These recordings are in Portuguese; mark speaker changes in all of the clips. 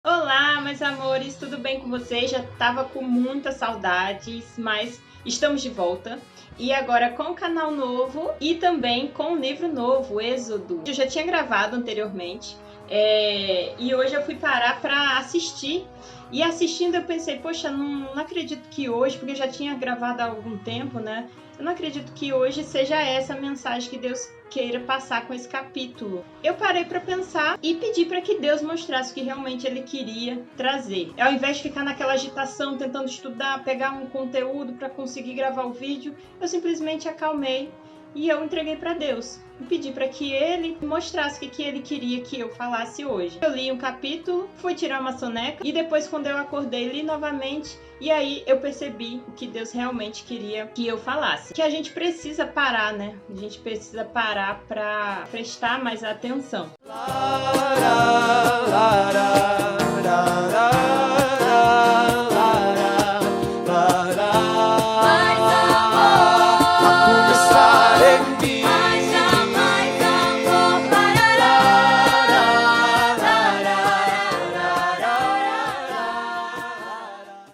Speaker 1: Olá, meus amores, tudo bem com vocês? Já tava com muitas saudades, mas estamos de volta. E agora com o canal novo e também com o livro novo, Êxodo. Eu já tinha gravado anteriormente e hoje eu fui parar para assistir. E assistindo eu pensei, poxa, não acredito que hoje, porque eu já tinha gravado há algum tempo, né? Eu não acredito que hoje seja essa a mensagem que Deus queira passar com esse capítulo. Eu parei para pensar e pedi para que Deus mostrasse o que realmente Ele queria trazer. Ao invés de ficar naquela agitação, tentando estudar, pegar um conteúdo para conseguir gravar o vídeo, eu simplesmente acalmei e eu entreguei para Deus. E pedi para que Ele mostrasse o que Ele queria que eu falasse hoje. Eu li um capítulo, fui tirar uma soneca e depois, quando eu acordei, li novamente. E aí eu percebi o que Deus realmente queria que eu falasse. Que a gente precisa parar, né? A gente precisa parar para prestar mais atenção.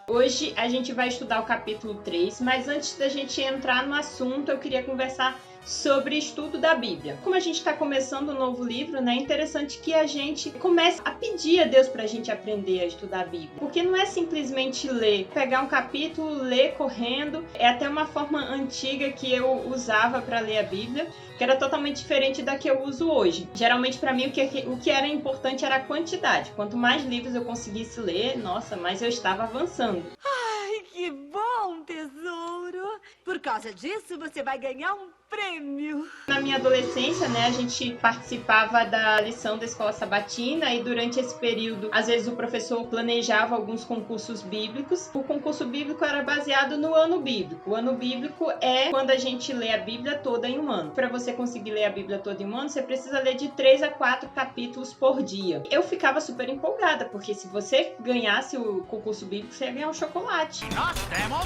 Speaker 1: Hoje a gente vai estudar o capítulo 3, mas antes da gente entrar no assunto, eu queria conversar sobre estudo da Bíblia. Como a gente está começando um novo livro, né, é interessante que a gente comece a pedir a Deus para a gente aprender a estudar a Bíblia. Porque não é simplesmente ler, pegar um capítulo, ler correndo. É até uma forma antiga que eu usava para ler a Bíblia, que era totalmente diferente da que eu uso hoje. Geralmente, para mim, o que era importante era a quantidade. Quanto mais livros eu conseguisse ler, nossa, mais eu estava avançando.
Speaker 2: Ai, que bom, tesouro! Por causa disso, você vai ganhar um prêmio.
Speaker 1: Na minha adolescência, né, a gente participava da lição da escola sabatina e durante esse período, às vezes o professor planejava alguns concursos bíblicos. O concurso bíblico era baseado no ano bíblico. O ano bíblico é quando a gente lê a Bíblia toda em um ano. Para você conseguir ler a Bíblia toda em um ano, você precisa ler de 3 a 4 capítulos por dia. Eu ficava super empolgada, porque se você ganhasse o concurso bíblico, você ia ganhar um chocolate.
Speaker 3: Nós temos!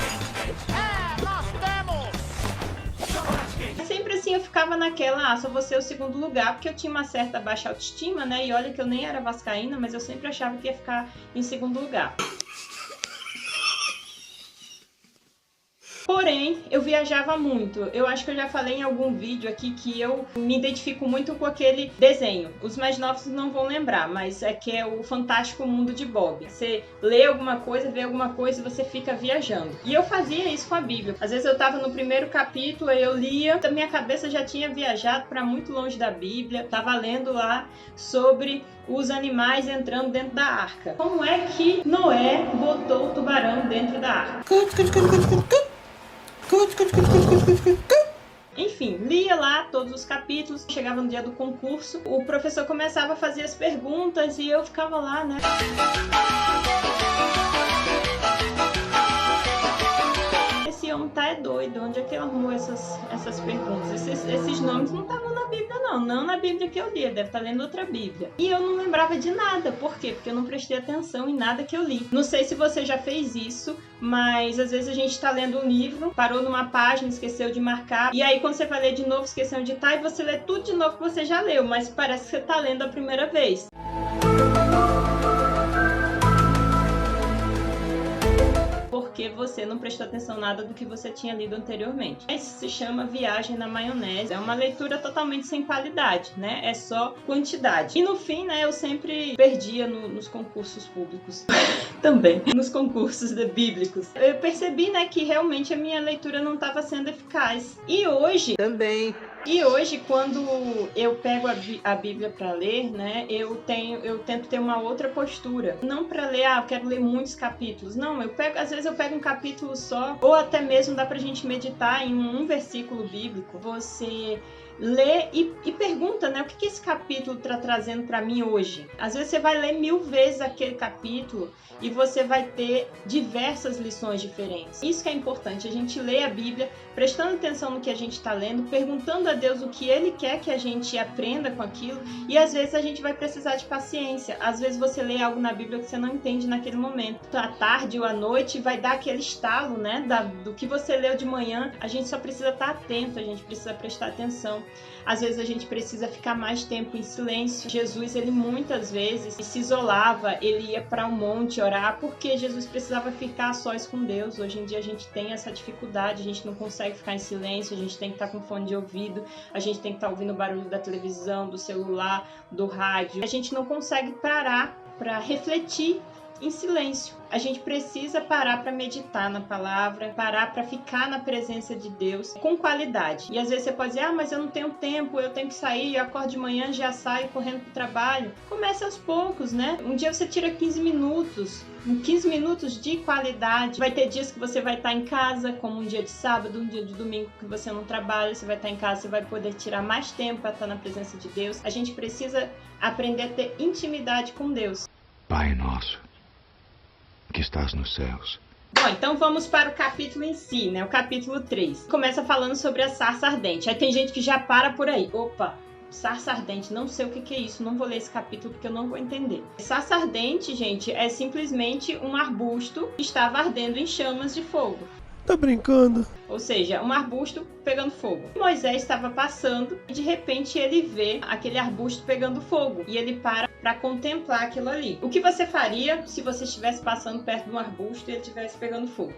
Speaker 3: Nós temos!
Speaker 1: Sempre assim eu ficava naquela, só vou ser o segundo lugar, porque eu tinha uma certa baixa autoestima, né? E olha que eu nem era vascaína, mas eu sempre achava que ia ficar em segundo lugar. Porém, eu viajava muito. Eu acho que eu já falei em algum vídeo aqui que eu me identifico muito com aquele desenho. Os mais novos não vão lembrar, mas é que é o Fantástico Mundo de Bob. Você lê alguma coisa, vê alguma coisa e você fica viajando. E eu fazia isso com a Bíblia. Às vezes eu estava no primeiro capítulo e eu lia, a minha cabeça já tinha viajado para muito longe da Bíblia. Estava lendo lá sobre os animais entrando dentro da arca. Como é que Noé botou o tubarão dentro da arca? Enfim, lia lá todos os capítulos, chegava no dia do concurso, o professor começava a fazer as perguntas e eu ficava lá, né? Esse homem tá doido, onde é que ele arrumou essas perguntas? Esses nomes não estavam na Bíblia não na Bíblia que eu li, deve estar lendo outra Bíblia. E eu não lembrava de nada, por quê? Porque eu não prestei atenção em nada que eu li. Não sei se você já fez isso, mas às vezes a gente tá lendo um livro, parou numa página, esqueceu de marcar, e aí quando você vai ler de novo, esqueceu de editar, e você lê tudo de novo que você já leu, mas parece que você tá lendo a primeira vez. Porque você não prestou atenção nada do que você tinha lido anteriormente. Isso se chama viagem na maionese. É uma leitura totalmente sem qualidade, né? É só quantidade. E no fim, né, eu sempre perdia nos concursos públicos. Também. Nos concursos bíblicos. Eu percebi, né, que realmente a minha leitura não estava sendo eficaz. E hoje...
Speaker 4: Também.
Speaker 1: E hoje, quando eu pego a Bíblia para ler, né, eu tento ter uma outra postura. Não para ler, eu quero ler muitos capítulos. Não, às vezes eu pego um capítulo só, ou até mesmo dá pra gente meditar em um versículo bíblico. Você lê e pergunta, né, o que esse capítulo está trazendo para mim hoje. Às vezes você vai ler 1000 vezes aquele capítulo e você vai ter diversas lições diferentes. Isso que é importante, a gente lê a Bíblia prestando atenção no que a gente está lendo, perguntando a Deus o que Ele quer que a gente aprenda com aquilo, e às vezes a gente vai precisar de paciência. Às vezes você lê algo na Bíblia que você não entende naquele momento. À tarde ou à noite vai dar aquele estalo, né, do que você leu de manhã. A gente só precisa estar atento, a gente precisa prestar atenção. Às vezes a gente precisa ficar mais tempo em silêncio. Jesus, ele muitas vezes se isolava, ele ia para um monte orar, porque Jesus precisava ficar a sós com Deus. Hoje em dia a gente tem essa dificuldade, a gente não consegue ficar em silêncio, a gente tem que estar com fone de ouvido, a gente tem que estar ouvindo o barulho da televisão, do celular, do rádio. A gente não consegue parar para refletir em silêncio. A gente precisa parar para meditar na palavra, parar para ficar na presença de Deus com qualidade. E às vezes você pode dizer, mas eu não tenho tempo, eu tenho que sair, eu acordo de manhã, já saio correndo pro trabalho. Comece aos poucos, né? Um dia você tira 15 minutos, 15 minutos de qualidade. Vai ter dias que você vai estar em casa, como um dia de sábado, um dia de domingo que você não trabalha, você vai estar em casa, você vai poder tirar mais tempo para estar na presença de Deus. A gente precisa aprender a ter intimidade com Deus.
Speaker 4: Pai nosso, que estás nos céus.
Speaker 1: Bom, então vamos para o capítulo em si, né? O capítulo 3. Começa falando sobre a sarça ardente. Aí tem gente que já para por aí. Opa, sarça ardente, não sei o que é isso. Não vou ler esse capítulo porque eu não vou entender. Sarça ardente, gente, é simplesmente um arbusto que estava ardendo em chamas de fogo.
Speaker 5: Tá brincando?
Speaker 1: Ou seja, um arbusto pegando fogo. Moisés estava passando e de repente ele vê aquele arbusto pegando fogo. E ele para contemplar aquilo ali. O que você faria se você estivesse passando perto de um arbusto e ele estivesse pegando fogo?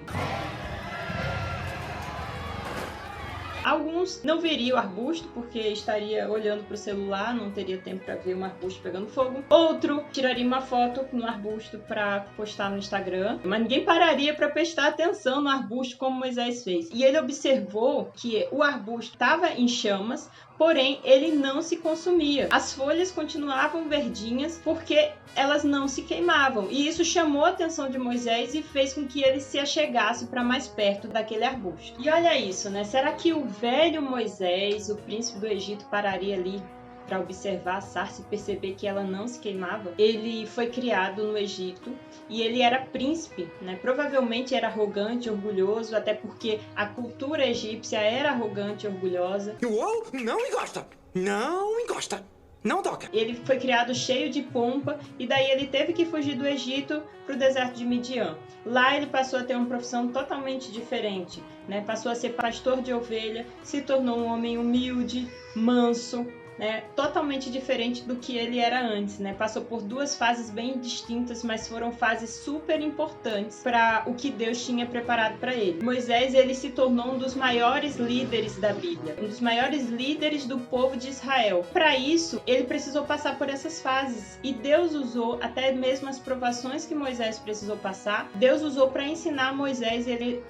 Speaker 1: Alguns não veriam o arbusto porque estaria olhando para o celular, não teria tempo para ver um arbusto pegando fogo. Outro tiraria uma foto no arbusto para postar no Instagram, mas ninguém pararia para prestar atenção no arbusto como Moisés fez. E ele observou que o arbusto estava em chamas, porém ele não se consumia. As folhas continuavam verdinhas porque elas não se queimavam. E isso chamou a atenção de Moisés e fez com que ele se achegasse para mais perto daquele arbusto. E olha isso, né? Será que o velho Moisés, o príncipe do Egito, pararia ali para observar a sarça e perceber que ela não se queimava? Ele foi criado no Egito e ele era príncipe, né? Provavelmente era arrogante, orgulhoso, até porque a cultura egípcia era arrogante e orgulhosa.
Speaker 6: Uou, não encosta! Não encosta! Não toca!
Speaker 1: Ele foi criado cheio de pompa e daí ele teve que fugir do Egito para o deserto de Midian. Lá ele passou a ter uma profissão totalmente diferente, né? Passou a ser pastor de ovelha, se tornou um homem humilde, manso, né? Totalmente diferente do que ele era antes, né? Passou por duas fases bem distintas, mas foram fases super importantes para o que Deus tinha preparado para ele. Moisés, ele se tornou um dos maiores líderes da Bíblia, um dos maiores líderes do povo de Israel. Para isso, ele precisou passar por essas fases e Deus usou até mesmo as provações que Moisés precisou passar. Deus usou para ensinar Moisés ele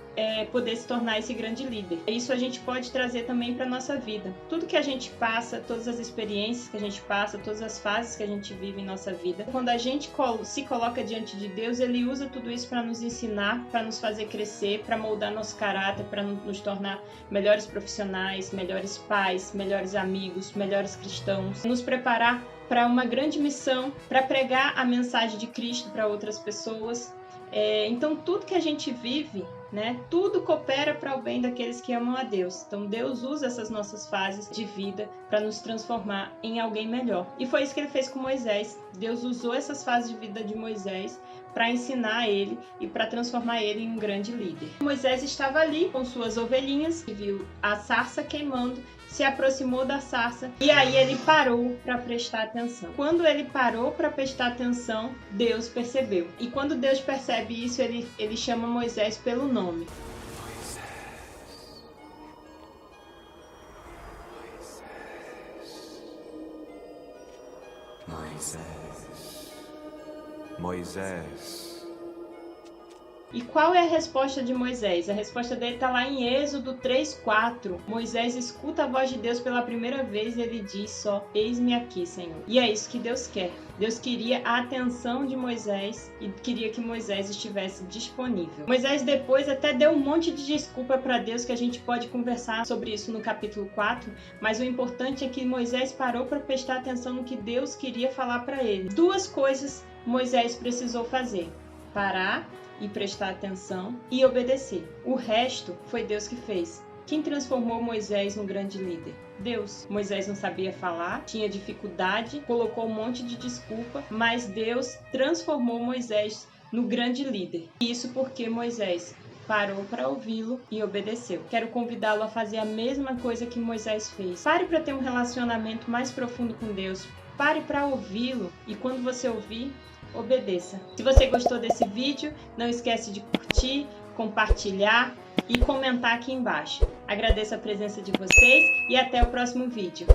Speaker 1: poder se tornar esse grande líder. Isso a gente pode trazer também para nossa vida. Tudo que a gente passa, todas as experiências que a gente passa, todas as fases que a gente vive em nossa vida, quando a gente se coloca diante de Deus, Ele usa tudo isso para nos ensinar, para nos fazer crescer, para moldar nosso caráter, para nos tornar melhores profissionais, melhores pais, melhores amigos, melhores cristãos, nos preparar para uma grande missão, para pregar a mensagem de Cristo para outras pessoas. Então tudo que a gente vive, né, tudo coopera para o bem daqueles que amam a Deus. Então Deus usa essas nossas fases de vida para nos transformar em alguém melhor. E foi isso que ele fez com Moisés. Deus usou essas fases de vida de Moisés para ensinar ele e para transformar ele em um grande líder. Moisés estava ali com suas ovelhinhas, viu a sarça queimando, se aproximou da sarça e aí ele parou para prestar atenção. Quando ele parou para prestar atenção, Deus percebeu. E quando Deus percebe isso, ele chama Moisés pelo nome.
Speaker 7: Moisés.
Speaker 1: E qual é a resposta de Moisés? A resposta dele está lá em Êxodo 3:4. Moisés escuta a voz de Deus pela primeira vez e ele diz só: eis-me aqui, Senhor. E é isso que Deus quer. Deus queria a atenção de Moisés e queria que Moisés estivesse disponível. Moisés depois até deu um monte de desculpa para Deus, que a gente pode conversar sobre isso no capítulo 4, mas o importante é que Moisés parou para prestar atenção no que Deus queria falar para ele. Duas coisas Moisés precisou fazer: parar e prestar atenção e obedecer. O resto foi Deus que fez. Quem transformou Moisés num grande líder? Deus. Moisés não sabia falar, tinha dificuldade, colocou um monte de desculpa, mas Deus transformou Moisés no grande líder. Isso porque Moisés parou para ouvi-lo e obedeceu. Quero convidá-lo a fazer a mesma coisa que Moisés fez. Pare para ter um relacionamento mais profundo com Deus. Pare para ouvi-lo e quando você ouvir, obedeça. Se você gostou desse vídeo, não esquece de curtir, compartilhar e comentar aqui embaixo. Agradeço a presença de vocês e até o próximo vídeo.